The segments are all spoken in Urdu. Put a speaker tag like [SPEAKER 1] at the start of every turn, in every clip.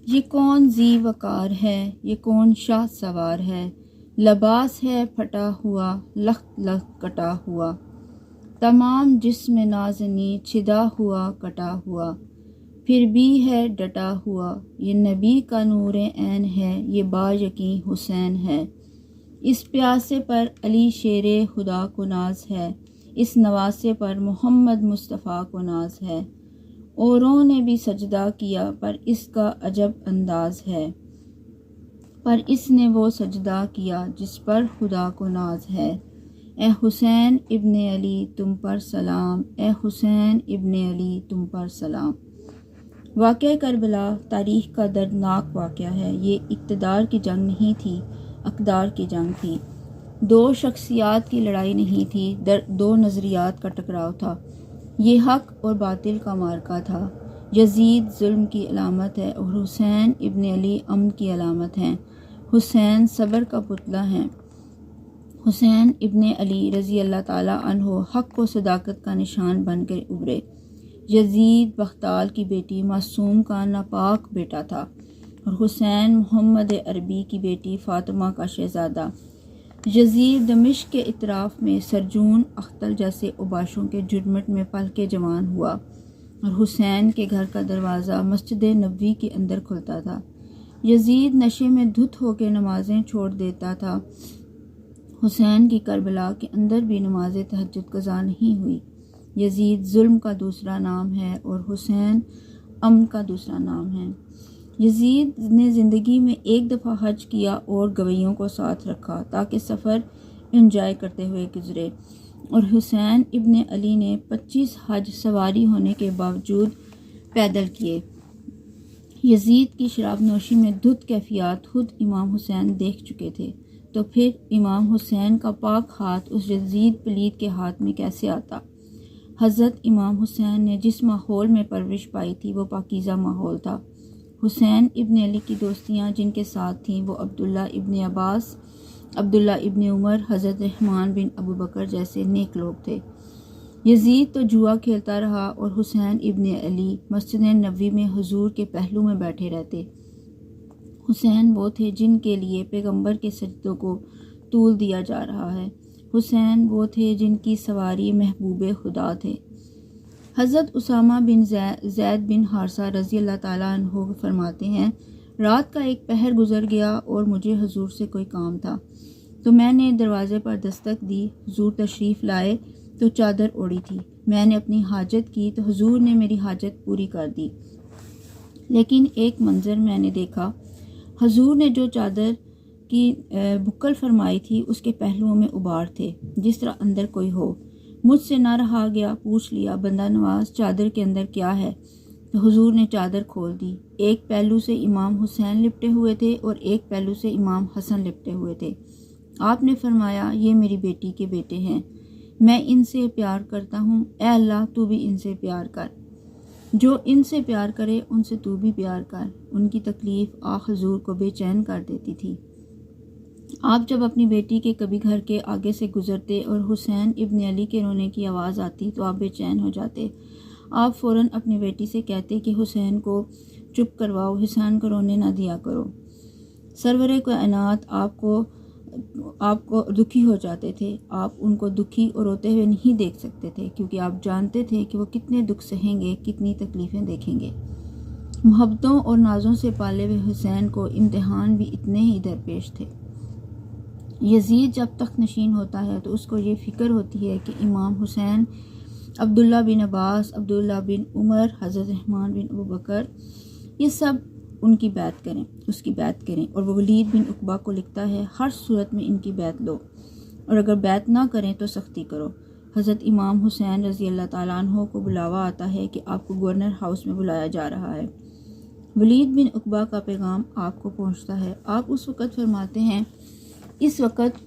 [SPEAKER 1] یہ کون ذی وقار ہے، یہ کون شاہ سوار ہے، لباس ہے پھٹا ہوا لخت لخت کٹا ہوا، تمام جسم نازنی چھدا ہوا کٹا ہوا، پھر بھی ہے ڈٹا ہوا، یہ نبی کا نور عین ہے، یہ با یقین حسین ہے، اس پیاسے پر علی شیر خدا کو ناز ہے، اس نواسے پر محمد مصطفیٰ کو ناز ہے، اوروں نے بھی سجدہ کیا پر اس کا عجب انداز ہے، پر اس نے وہ سجدہ کیا جس پر خدا کو ناز ہے، اے حسین ابن علی تم پر سلام، اے حسین ابن علی تم پر سلام۔ واقعہ کربلا تاریخ کا دردناک واقعہ ہے۔ یہ اقتدار کی جنگ نہیں تھی، اقدار کی جنگ تھی۔ دو شخصیات کی لڑائی نہیں تھی، دو نظریات کا ٹکراؤ تھا۔ یہ حق اور باطل کا معرکہ تھا۔ یزید ظلم کی علامت ہے اور حسین ابن علی امن کی علامت ہیں۔ حسین صبر کا پتلا ہیں۔ حسین ابن علی رضی اللہ تعالیٰ عنہ حق و صداقت کا نشان بن کر ابھرے۔ یزید بختال کی بیٹی معصوم کا ناپاک بیٹا تھا اور حسین محمد عربی کی بیٹی فاطمہ کا شہزادہ۔ یزید دمشق کے اطراف میں سرجون اختل جیسے اوباشوں کے جھرمٹ میں پل کے جوان ہوا اور حسین کے گھر کا دروازہ مسجد نبوی کے اندر کھلتا تھا۔ یزید نشے میں دھت ہو کے نمازیں چھوڑ دیتا تھا۔ حسین کی کربلا کے اندر بھی نماز تہجد قضا نہیں ہوئی۔ یزید ظلم کا دوسرا نام ہے اور حسین امن کا دوسرا نام ہے۔ یزید نے زندگی میں ایک دفعہ حج کیا اور گویوں کو ساتھ رکھا تاکہ سفر انجوائے کرتے ہوئے گزرے، اور حسین ابن علی نے 25 حج سواری ہونے کے باوجود پیدل کیے۔ یزید کی شراب نوشی میں دھت کیفیات خود امام حسین دیکھ چکے تھے، تو پھر امام حسین کا پاک ہاتھ اس یزید پلید کے ہاتھ میں کیسے آتا؟ حضرت امام حسین نے جس ماحول میں پرورش پائی تھی وہ پاکیزہ ماحول تھا۔ حسین ابن علی کی دوستیاں جن کے ساتھ تھیں وہ عبداللہ ابن عباس، عبداللہ ابن عمر، حضرت رحمان بن ابو بکر جیسے نیک لوگ تھے۔ یزید تو جوا کھیلتا رہا اور حسین ابن علی مسجد نبوی میں حضور کے پہلو میں بیٹھے رہتے۔ حسین وہ تھے جن کے لیے پیغمبر کے سجدوں کو طول دیا جا رہا ہے۔ حسین وہ تھے جن کی سواری محبوب خدا تھے۔ حضرت اسامہ بن زید بن حارثہ رضی اللہ تعالیٰ عنہ فرماتے ہیں، رات کا ایک پہر گزر گیا اور مجھے حضور سے کوئی کام تھا، تو میں نے دروازے پر دستک دی۔ حضور تشریف لائے تو چادر اوڑھی تھی۔ میں نے اپنی حاجت کی تو حضور نے میری حاجت پوری کر دی، لیکن ایک منظر میں نے دیکھا۔ حضور نے جو چادر کی بکل فرمائی تھی اس کے پہلوؤں میں ابار تھے، جس طرح اندر کوئی ہو۔ مجھ سے نہ رہا گیا، پوچھ لیا، بندہ نواز چادر کے اندر کیا ہے؟ تو حضور نے چادر کھول دی۔ ایک پہلو سے امام حسین لپٹے ہوئے تھے اور ایک پہلو سے امام حسن لپٹے ہوئے تھے۔ آپ نے فرمایا، یہ میری بیٹی کے بیٹے ہیں، میں ان سے پیار کرتا ہوں، اے اللہ تو بھی ان سے پیار کر، جو ان سے پیار کرے ان سے تو بھی پیار کر۔ ان کی تکلیف آخ حضور کو بے چین کر دیتی تھی۔ آپ جب اپنی بیٹی کے کبھی گھر کے آگے سے گزرتے اور حسین ابن علی کے رونے کی آواز آتی تو آپ بے چین ہو جاتے۔ آپ فوراً اپنی بیٹی سے کہتے کہ حسین کو چپ کرواؤ، حسین کو رونے نہ دیا کرو۔ سرور کائنات آپ کو دکھی ہو جاتے تھے۔ آپ ان کو دکھی اور روتے ہوئے نہیں دیکھ سکتے تھے، کیونکہ آپ جانتے تھے کہ وہ کتنے دکھ سہیں گے، کتنی تکلیفیں دیکھیں گے۔ محبتوں اور نازوں سے پالے ہوئے حسین کو امتحان بھی اتنے ہی درپیش تھے۔ یزید جب تخت نشین ہوتا ہے تو اس کو یہ فکر ہوتی ہے کہ امام حسین عبداللہ بن عباس، عبداللہ بن عمر، حضرت رحمان بن ابو بکر، یہ سب ان کی بیعت کریں، اس کی بیعت کریں، اور وہ ولید بن عقبہ کو لکھتا ہے، ہر صورت میں ان کی بیعت لو، اور اگر بیعت نہ کریں تو سختی کرو۔ حضرت امام حسین رضی اللہ تعالیٰ عنہ کو بلاوا آتا ہے کہ آپ کو گورنر ہاؤس میں بلایا جا رہا ہے۔ ولید بن عقبہ کا پیغام آپ کو پہنچتا ہے۔ آپ اس وقت فرماتے ہیں، اس وقت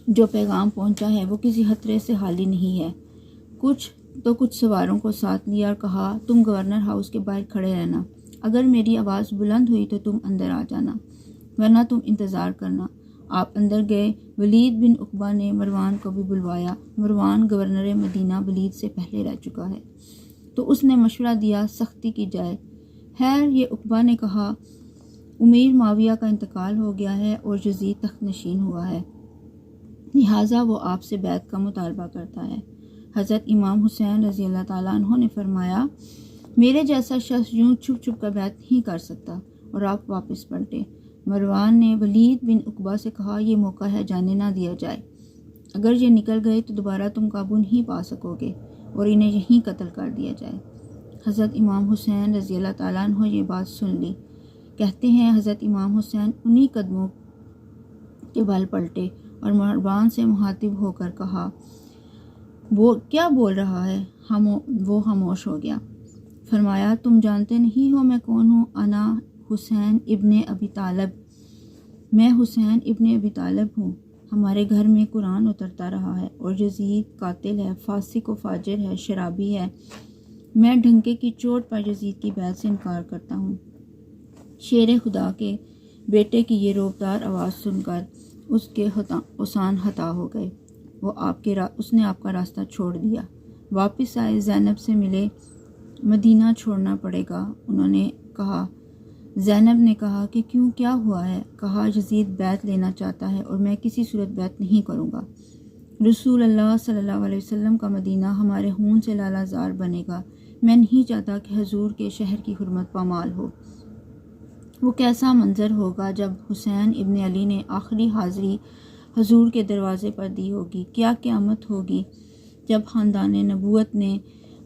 [SPEAKER 1] جو پیغام پہنچا ہے وہ کسی خطرے سے خالی نہیں ہے۔ کچھ سواروں کو ساتھ لیا اور کہا، تم گورنر ہاؤس کے باہر کھڑے رہنا، اگر میری آواز بلند ہوئی تو تم اندر آ جانا، ورنہ تم انتظار کرنا۔ آپ اندر گئے۔ ولید بن عقبہ نے مروان کو بھی بلوایا۔ مروان گورنر مدینہ ولید سے پہلے رہ چکا ہے، تو اس نے مشورہ دیا سختی کی جائے۔ خیر، یہ عقبہ نے کہا، امیر معاویہ کا انتقال ہو گیا ہے اور یزید تخت نشین ہوا ہے، لہٰذا وہ آپ سے بیعت کا مطالبہ کرتا ہے۔ حضرت امام حسین رضی اللہ تعالیٰ عنہ نے فرمایا، میرے جیسا شخص یوں چھپ چھپ کر بیعت نہیں کر سکتا، اور آپ واپس پلٹے۔ مروان نے ولید بن عقبہ سے کہا، یہ موقع ہے، جانے نہ دیا جائے، اگر یہ نکل گئے تو دوبارہ تم قابو نہیں پا سکو گے اور انہیں یہیں قتل کر دیا جائے۔ حضرت امام حسین رضی اللہ تعالیٰ عنہ یہ بات سن لی۔ کہتے ہیں حضرت امام حسین انہی قدموں کے بل پلٹے اور مروان سے مخاطب ہو کر کہا، وہ کیا بول رہا ہے؟ وہ خاموش ہو گیا۔ فرمایا، تم جانتے نہیں ہو میں کون ہوں؟ انا حسین ابن ابی طالب، میں حسین ابن ابی طالب ہوں۔ ہمارے گھر میں قرآن اترتا رہا ہے اور یزید قاتل ہے، فاسق و فاجر ہے، شرابی ہے۔ میں ڈنکے کی چوٹ پر یزید کی بیعت سے انکار کرتا ہوں۔ شیر خدا کے بیٹے کی یہ روبدار آواز سن کر اس کے اوسان ہتا ہو گئے۔ اس نے آپ کا راستہ چھوڑ دیا، واپس آئے، زینب سے ملے، مدینہ چھوڑنا پڑے گا۔ انہوں نے کہا، زینب نے کہا کہ کیوں، کیا ہوا ہے؟ کہا، یزید بیعت لینا چاہتا ہے اور میں کسی صورت بیعت نہیں کروں گا۔ رسول اللہ صلی اللہ علیہ وسلم کا مدینہ ہمارے خون سے لالا زار بنے گا۔ میں نہیں چاہتا کہ حضور کے شہر کی حرمت پامال ہو۔ وہ کیسا منظر ہوگا جب حسین ابن علی نے آخری حاضری حضور کے دروازے پر دی ہوگی۔ کیا قیامت ہوگی جب خاندان نبوت نے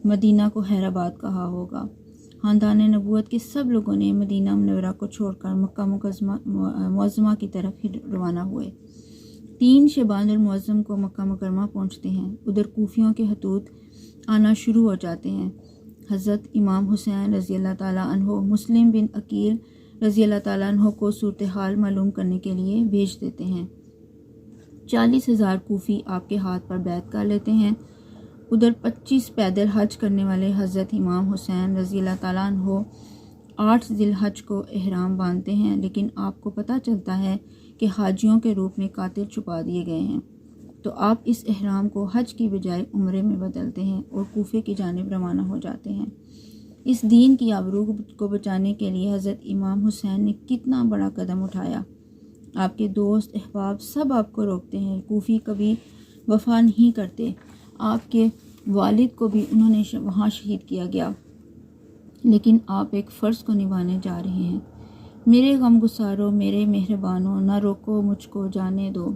[SPEAKER 1] مدینہ کو خیر آباد کہا ہوگا۔ خاندان نبوت کے سب لوگوں نے مدینہ منورہ کو چھوڑ کر مکہ معظمہ کی طرف ہی روانہ ہوئے۔ 3 شعبان المعظم کو مکہ مکرمہ پہنچتے ہیں۔ ادھر کوفیوں کے خطوط آنا شروع ہو جاتے ہیں۔ حضرت امام حسین رضی اللہ تعالیٰ عنہ مسلم بن عقیل رضی اللہ تعالیٰ عنہ کو صورتحال معلوم کرنے کے لیے بھیج دیتے ہیں۔ 40,000 کوفی آپ کے ہاتھ پر بیعت کر لیتے ہیں۔ ادھر 25 پیدل حج کرنے والے حضرت امام حسین رضی اللہ تعالیٰ عنہ 8 ذی الحج کو احرام باندھتے ہیں، لیکن آپ کو پتہ چلتا ہے کہ حاجیوں کے روپ میں قاتل چھپا دیے گئے ہیں، تو آپ اس احرام کو حج کی بجائے عمرے میں بدلتے ہیں اور کوفے کی جانب روانہ ہو جاتے ہیں۔ اس دین کی آبرو کو بچانے کے لیے حضرت امام حسین نے کتنا بڑا قدم اٹھایا۔ آپ کے دوست احباب سب آپ کو روکتے ہیں، کوفی کبھی وفا نہیں کرتے۔ آپ کے والد کو بھی انہوں نے وہاں شہید کیا گیا، لیکن آپ ایک فرض کو نبھانے جا رہے ہیں۔ میرے غم گسارو، میرے مہربانوں، نہ روکو مجھ کو، جانے دو،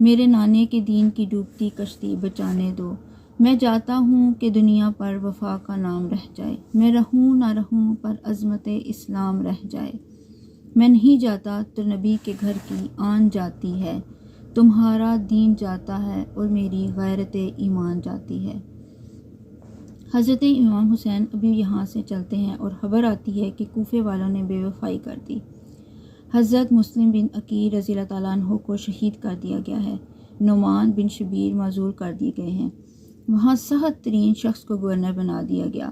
[SPEAKER 1] میرے نانے کے دین کی ڈوبتی کشتی بچانے دو۔ میں جاتا ہوں کہ دنیا پر وفا کا نام رہ جائے، میں رہوں نہ رہوں پر عظمت اسلام رہ جائے۔ میں نہیں جاتا تو نبی کے گھر کی آن جاتی ہے، تمہارا دین جاتا ہے اور میری غیرت ایمان جاتی ہے۔ حضرت امام حسین ابھی یہاں سے چلتے ہیں اور خبر آتی ہے کہ کوفے والوں نے بے وفائی کر دی۔ حضرت مسلم بن عقیل رضی اللہ تعالیٰ عنہ کو شہید کر دیا گیا ہے، نعمان بن شبیر معزول کر دیے گئے ہیں۔ وہاں سخت ترین شخص کو گورنر بنا دیا گیا۔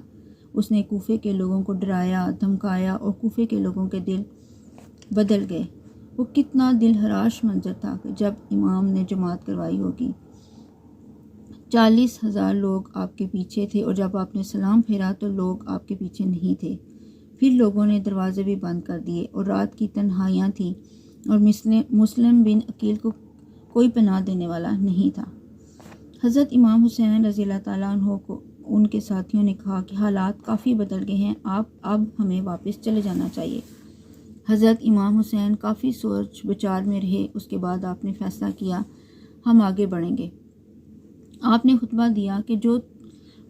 [SPEAKER 1] اس نے کوفے کے لوگوں کو ڈرایا، دھمکایا اور کوفے کے لوگوں کے دل بدل گئے۔ وہ کتنا دل ہراش منظر تھا کہ جب امام نے جماعت کروائی ہوگی۔ 40,000 لوگ آپ کے پیچھے تھے اور جب آپ نے سلام پھیرا تو لوگ آپ کے پیچھے نہیں تھے۔ پھر لوگوں نے دروازے بھی بند کر دیے اور رات کی تنہائیاں تھیں اور مسلم بن عقیل کو کوئی پناہ دینے والا نہیں تھا۔ حضرت امام حسین رضی اللہ تعالیٰ عنہ کو ان کے ساتھیوں نے کہا کہ حالات کافی بدل گئے ہیں، اب ہمیں واپس چلے جانا چاہیے۔ حضرت امام حسین کافی سوچ بچار میں رہے۔ اس کے بعد آپ نے فیصلہ کیا، ہم آگے بڑھیں گے۔ آپ نے خطبہ دیا کہ جو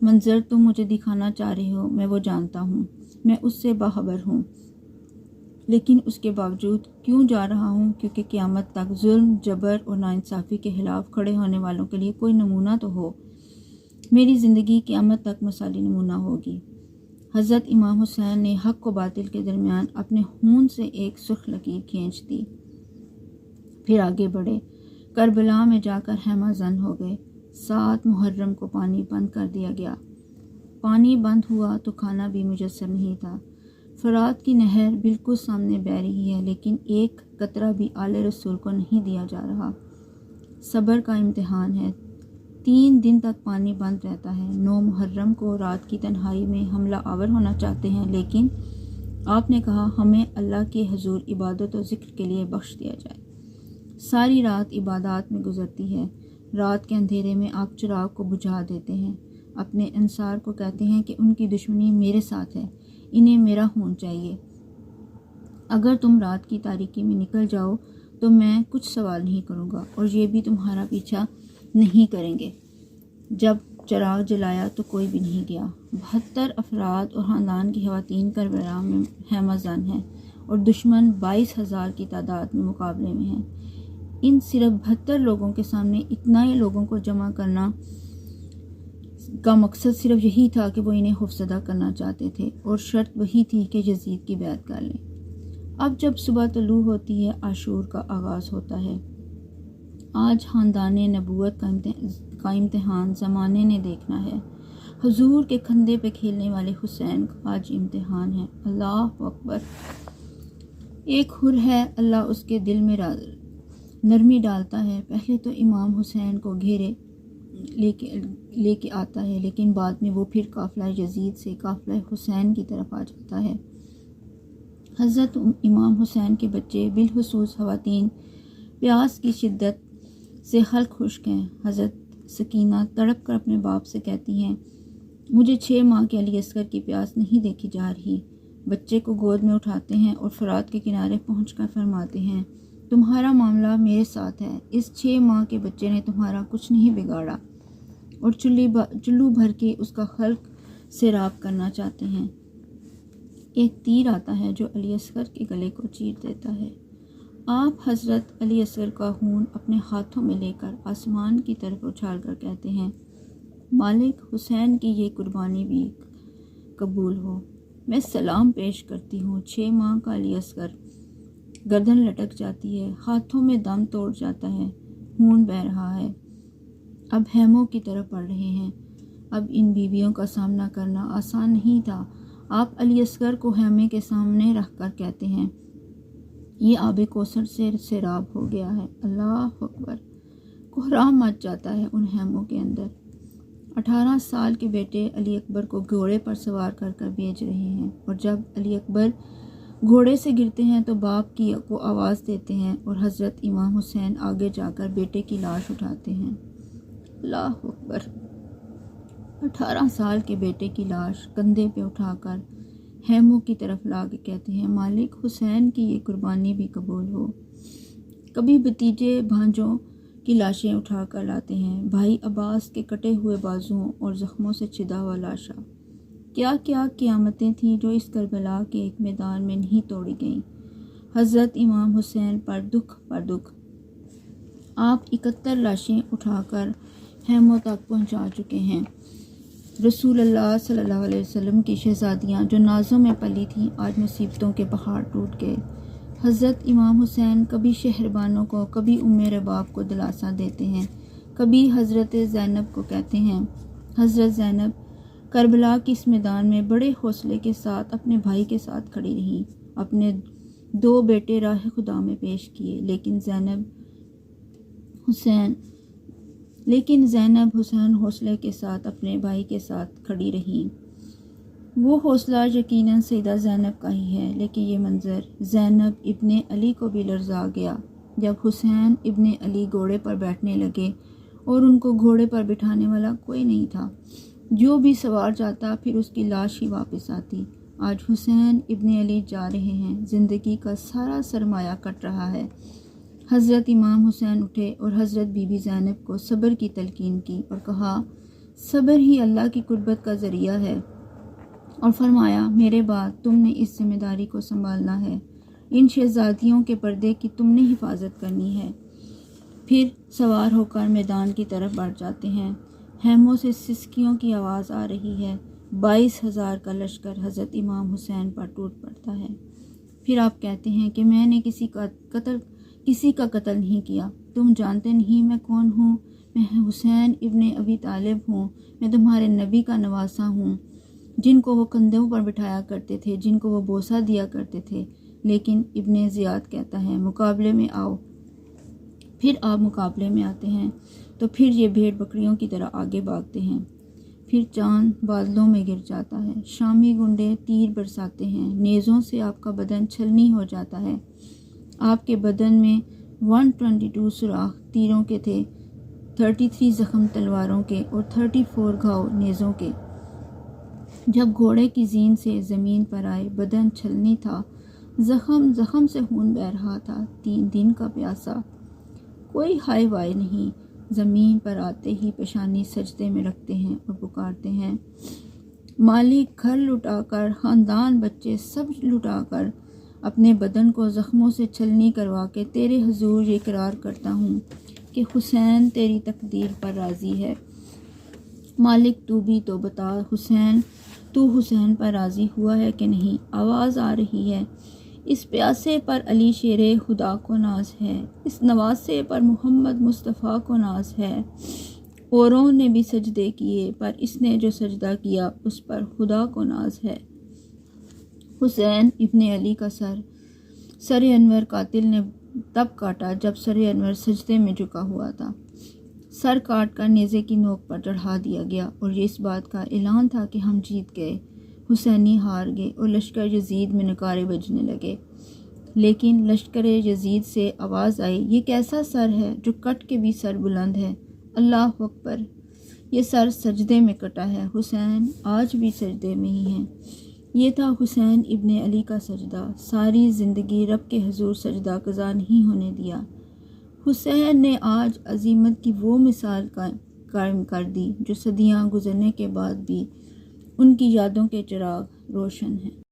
[SPEAKER 1] منظر تم مجھے دکھانا چاہ رہے ہو میں وہ جانتا ہوں، میں اس سے باخبر ہوں، لیکن اس کے باوجود کیوں جا رہا ہوں؟ کیونکہ قیامت تک ظلم، جبر اور ناانصافی کے خلاف کھڑے ہونے والوں کے لیے کوئی نمونہ تو ہو۔ میری زندگی قیامت تک مثالی نمونہ ہوگی۔ حضرت امام حسین نے حق و باطل کے درمیان اپنے خون سے ایک سرخ لکیر کھینچ دی، پھر آگے بڑھے، کربلا میں جا کر خیمہ زن ہو گئے۔ 7 محرم کو پانی بند کر دیا گیا۔ پانی بند ہوا تو کھانا بھی میسر نہیں تھا۔ فرات کی نہر بالکل سامنے بہہ رہی ہے، لیکن ایک قطرہ بھی آل رسول کو نہیں دیا جا رہا۔ صبر کا امتحان ہے۔ 3 دن تک پانی بند رہتا ہے۔ 9 محرم کو رات کی تنہائی میں حملہ آور ہونا چاہتے ہیں، لیکن آپ نے کہا ہمیں اللہ کے حضور عبادت و ذکر کے لیے بخش دیا جائے۔ ساری رات عبادات میں گزرتی ہے۔ رات کے اندھیرے میں آپ چراغ کو بجھا دیتے ہیں، اپنے انصار کو کہتے ہیں کہ ان کی دشمنی میرے ساتھ ہے، انہیں میرا خون چاہیے۔ اگر تم رات کی تاریکی میں نکل جاؤ تو میں کچھ سوال نہیں کروں گا اور یہ بھی تمہارا پیچھا نہیں کریں گے۔ جب چراغ جلایا تو کوئی بھی نہیں گیا۔ 72 افراد اور خاندان کی خواتین کربلا میں خیمہ زن ہیں اور دشمن 22,000 کی تعداد میں مقابلے میں ہیں۔ ان صرف 72 لوگوں کے سامنے اتنا ہی لوگوں کو جمع کرنا کا مقصد صرف یہی تھا کہ وہ انہیں خوفزدہ کرنا چاہتے تھے، اور شرط وہی تھی کہ یزید کی بیعت کر لیں۔ اب جب صبح طلوع ہوتی ہے، عاشور کا آغاز ہوتا ہے۔ آج خاندان نبوت کا امتحان زمانے نے دیکھنا ہے۔ حضور کے کندھے پہ کھیلنے والے حسین کا آج امتحان ہے۔ اللہ اکبر! ایک حر ہے، اللہ اس کے دل میں نرمی ڈالتا ہے۔ پہلے تو امام حسین کو گھیرے لے کے آتا ہے، لیکن بعد میں وہ پھر قافلہ یزید سے قافلہ حسین کی طرف آ جاتا ہے۔ حضرت امام حسین کے بچے بالخصوص خواتین پیاس کی شدت سے خلق خشک ہیں۔ حضرت سکینہ تڑپ کر اپنے باپ سے کہتی ہیں، مجھے 6 ماہ کے علی اصغر کی پیاس نہیں دیکھی جا رہی۔ بچے کو گود میں اٹھاتے ہیں اور فرات کے کنارے پہنچ کر فرماتے ہیں، تمہارا معاملہ میرے ساتھ ہے، اس 6 ماہ کے بچے نے تمہارا کچھ نہیں بگاڑا، اور چلو بھر کے اس کا خلق سیراب کرنا چاہتے ہیں۔ ایک تیر آتا ہے جو علی اصغر کے گلے کو چیر دیتا ہے۔ آپ حضرت علی اصغر کا خون اپنے ہاتھوں میں لے کر آسمان کی طرف اچھال کر کہتے ہیں، مالک حسین کی یہ قربانی بھی قبول ہو۔ میں سلام پیش کرتی ہوں۔ 6 ماہ کا علی اصغر، گردن لٹک جاتی ہے، ہاتھوں میں دم توڑ جاتا ہے، خون بہہ رہا ہے۔ اب خیموں کی طرف بڑھ رہے ہیں۔ اب ان بیویوں کا سامنا کرنا آسان نہیں تھا۔ آپ علی اصغر کو خیمے کے سامنے رکھ کر کہتے ہیں، یہ آب کوثر سے سیراب ہو گیا ہے۔ اللہ اکبر! کوہرام مچ جاتا ہے ان خیموں کے اندر۔ 18 سال کے بیٹے علی اکبر کو گھوڑے پر سوار کر کر بھیج رہے ہیں، اور جب علی اکبر گھوڑے سے گرتے ہیں تو باپ کو آواز دیتے ہیں، اور حضرت امام حسین آگے جا کر بیٹے کی لاش اٹھاتے ہیں۔ اللہ اکبر! 18 سال کے بیٹے کی لاش کندھے پہ اٹھا کر خیموں کی طرف لا کے کہتے ہیں، مالک حسین کی یہ قربانی بھی قبول ہو۔ کبھی بھتیجے بھانجوں کی لاشیں اٹھا کر لاتے ہیں، بھائی عباس کے کٹے ہوئے بازوؤں اور زخموں سے چھدا ہوا لاشا۔ کیا کیا قیامتیں تھیں جو اس کربلا کے ایک میدان میں نہیں توڑی گئیں۔ حضرت امام حسین پر دکھ پر دکھ۔ آپ 71 لاشیں اٹھا کر خیموں تک پہنچا چکے ہیں۔ رسول اللہ صلی اللہ علیہ وسلم کی شہزادیاں جو نازوں میں پلی تھیں، آج مصیبتوں کے پہاڑ ٹوٹ گئے۔ حضرت امام حسین کبھی شہربانوں کو، کبھی رباب کو دلاسا دیتے ہیں، کبھی حضرت زینب کو کہتے ہیں، حضرت زینب کربلا کی اس میدان میں بڑے حوصلے کے ساتھ اپنے بھائی کے ساتھ کھڑی رہیں، اپنے 2 بیٹے راہ خدا میں پیش کیے، لیکن زینب حسین حوصلے کے ساتھ اپنے بھائی کے ساتھ کھڑی رہیں۔ وہ حوصلہ یقیناً سیدہ زینب کا ہی ہے، لیکن یہ منظر زینب ابن علی کو بھی لرزا گیا جب حسین ابن علی گھوڑے پر بیٹھنے لگے اور ان کو گھوڑے پر بٹھانے والا کوئی نہیں تھا۔ جو بھی سوار جاتا پھر اس کی لاش ہی واپس آتی۔ آج حسین ابن علی جا رہے ہیں، زندگی کا سارا سرمایہ کٹ رہا ہے۔ حضرت امام حسین اٹھے اور حضرت بی بی زینب کو صبر کی تلقین کی اور کہا، صبر ہی اللہ کی قربت کا ذریعہ ہے، اور فرمایا، میرے بعد تم نے اس ذمہ داری کو سنبھالنا ہے، ان شہزادیوں کے پردے کی تم نے حفاظت کرنی ہے۔ پھر سوار ہو کر میدان کی طرف بڑھ جاتے ہیں۔ خیموں سے سسکیوں کی آواز آ رہی ہے۔ 22,000 کا لشکر حضرت امام حسین پر ٹوٹ پڑتا ہے۔ پھر آپ کہتے ہیں کہ میں نے کسی کا قتل نہیں کیا، تم جانتے نہیں میں کون ہوں، میں حسین ابن ابی طالب ہوں، میں تمہارے نبی کا نواسہ ہوں، جن کو وہ کندھوں پر بٹھایا کرتے تھے، جن کو وہ بوسہ دیا کرتے تھے۔ لیکن ابن زیاد کہتا ہے، مقابلے میں آؤ۔ پھر آپ مقابلے میں آتے ہیں تو پھر یہ بھیڑ بکریوں کی طرح آگے بھاگتے ہیں۔ پھر چاند بادلوں میں گر جاتا ہے، شامی گنڈے تیر برساتے ہیں، نیزوں سے آپ کا بدن چھلنی ہو جاتا ہے۔ آپ کے بدن میں 122 سوراخ تیروں کے تھے، 33 زخم تلواروں کے اور 34 گھاؤ نیزوں کے۔ جب گھوڑے کی زین سے زمین پر آئے، بدن چھلنی تھا، زخم سے خون بہہ رہا تھا، 3 دن کا پیاسا، کوئی ہائے وائے نہیں۔ زمین پر آتے ہی پیشانی سجدے میں رکھتے ہیں اور پکارتے ہیں، مالک، گھر لٹا کر، خاندان، بچے سب لٹا کر، اپنے بدن کو زخموں سے چھلنی کروا کے تیرے حضور یہ اقرار کرتا ہوں کہ حسین تیری تقدیر پر راضی ہے۔ مالک تو بھی تو بتا حسین، تو حسین پر راضی ہوا ہے کہ نہیں؟ آواز آ رہی ہے، اس پیاسے پر علی شیر خدا کو ناز ہے، اس نواسے پر محمد مصطفیٰ کو ناز ہے۔ اوروں نے بھی سجدے کیے پر اس نے جو سجدہ کیا اس پر خدا کو ناز ہے۔ حسین ابن علی کا سر انور قاتل نے تب کاٹا جب سر انور سجدے میں جھکا ہوا تھا۔ سر کاٹ کر نیزے کی نوک پر چڑھا دیا گیا اور یہ اس بات کا اعلان تھا کہ ہم جیت گئے، حسینی ہار گئے، اور لشکر یزید میں نعرے بجنے لگے۔ لیکن لشکر یزید سے آواز آئی، یہ کیسا سر ہے جو کٹ کے بھی سر بلند ہے؟ اللہ اکبر! یہ سر سجدے میں کٹا ہے، حسین آج بھی سجدے میں ہی ہیں۔ یہ تھا حسین ابن علی کا سجدہ، ساری زندگی رب کے حضور سجدہ قضا نہیں ہونے دیا۔ حسین نے آج عظمت کی وہ مثال قائم کر دی جو صدیاں گزرنے کے بعد بھی ان کی یادوں کے چراغ روشن ہیں۔